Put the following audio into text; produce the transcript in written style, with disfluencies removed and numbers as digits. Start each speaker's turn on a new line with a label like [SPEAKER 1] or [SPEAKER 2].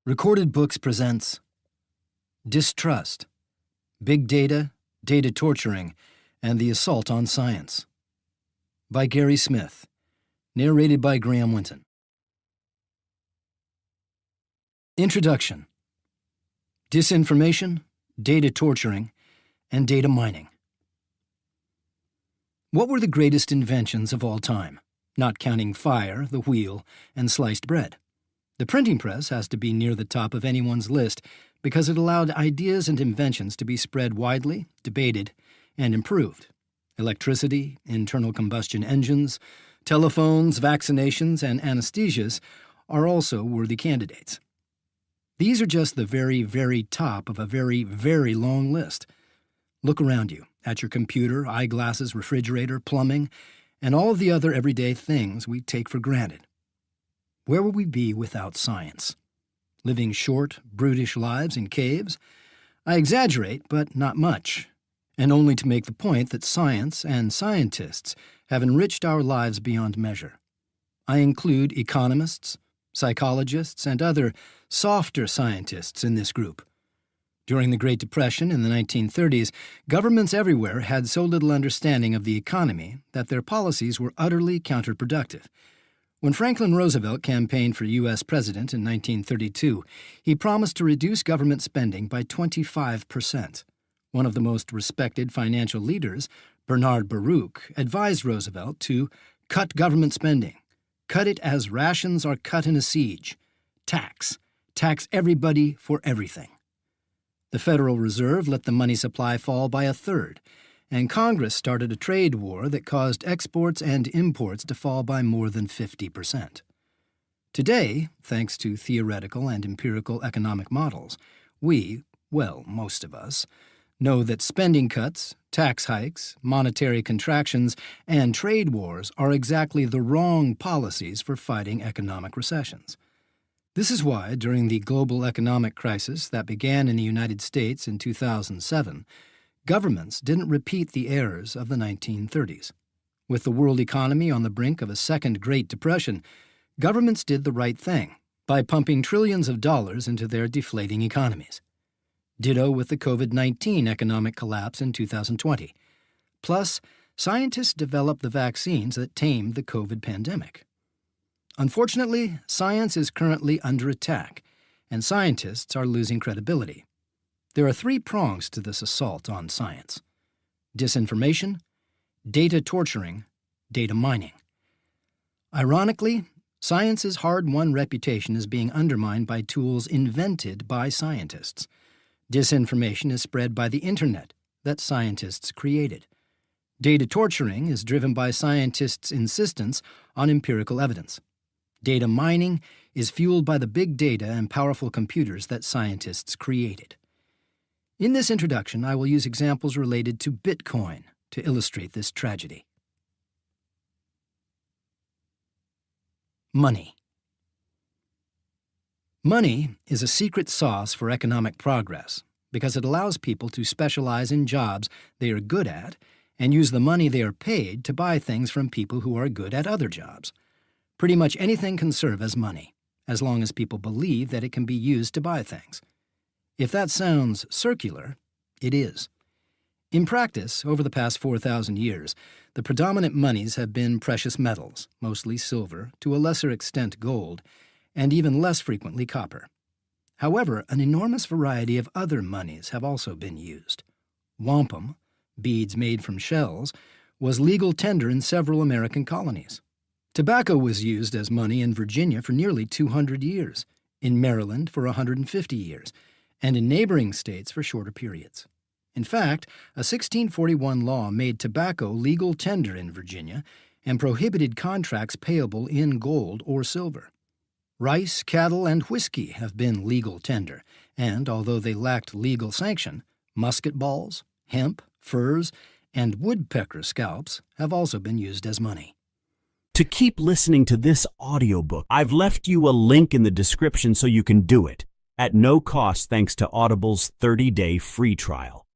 [SPEAKER 1] Recorded Books presents Distrust, Big Data, Data Torturing, and the Assault on Science by Gary Smith, narrated by Graham Winton. Introduction: Disinformation, Data Torturing, and Data Mining. What were the greatest inventions of all time, not counting fire, the wheel, and sliced bread? The printing press has to be near the top of anyone's list because it allowed ideas and inventions to be spread widely, debated, and improved. Electricity, internal combustion engines, telephones, vaccinations, and anesthesias are also worthy candidates. These are just the very, very top of a very, very long list. Look around you, at your computer, eyeglasses, refrigerator, plumbing, and all of the other everyday things we take for granted. Where would we be without science? Living short, brutish lives in caves? I exaggerate, but not much, and only to make the point that science and scientists have enriched our lives beyond measure. I include economists, psychologists, and other softer scientists in this group. During the Great Depression in the 1930s, governments everywhere had so little understanding of the economy that their policies were utterly counterproductive. When Franklin Roosevelt campaigned for U.S. president in 1932, he promised to reduce government spending by 25%. One of the most respected financial leaders, Bernard Baruch, advised Roosevelt to cut government spending. Cut it as rations are cut in a siege. Tax. Tax everybody for everything. The Federal Reserve let the money supply fall by a third, and Congress started a trade war that caused exports and imports to fall by more than 50%. Today, thanks to theoretical and empirical economic models, most of us, know that spending cuts, tax hikes, monetary contractions, and trade wars are exactly the wrong policies for fighting economic recessions. This is why, during the global economic crisis that began in the United States in 2007, governments didn't repeat the errors of the 1930s. With the world economy on the brink of a second Great Depression, governments did the right thing by pumping trillions of dollars into their deflating economies. Ditto with the COVID-19 economic collapse in 2020. Plus, scientists developed the vaccines that tamed the COVID pandemic. Unfortunately, science is currently under attack, and scientists are losing credibility. There are three prongs to this assault on science: disinformation, data torturing, data mining. Ironically, science's hard-won reputation is being undermined by tools invented by scientists. Disinformation is spread by the internet that scientists created. Data torturing is driven by scientists' insistence on empirical evidence. Data mining is fueled by the big data and powerful computers that scientists created. In this introduction, I will use examples related to Bitcoin to illustrate this tragedy. Money. Money is a secret sauce for economic progress because it allows people to specialize in jobs they are good at and use the money they are paid to buy things from people who are good at other jobs. Pretty much anything can serve as money, as long as people believe that it can be used to buy things. If that sounds circular, it is. In practice, over the past 4,000 years, the predominant monies have been precious metals, mostly silver, to a lesser extent gold, and even less frequently copper. However, an enormous variety of other monies have also been used. Wampum, beads made from shells, was legal tender in several American colonies. Tobacco was used as money in Virginia for nearly 200 years, in Maryland for 150 years, and in neighboring states for shorter periods. In fact, a 1641 law made tobacco legal tender in Virginia and prohibited contracts payable in gold or silver. Rice, cattle, and whiskey have been legal tender, and although they lacked legal sanction, musket balls, hemp, furs, and woodpecker scalps have also been used as money.
[SPEAKER 2] To keep listening to this audiobook, I've left you a link in the description so you can do it, at no cost thanks to Audible's 30-day free trial.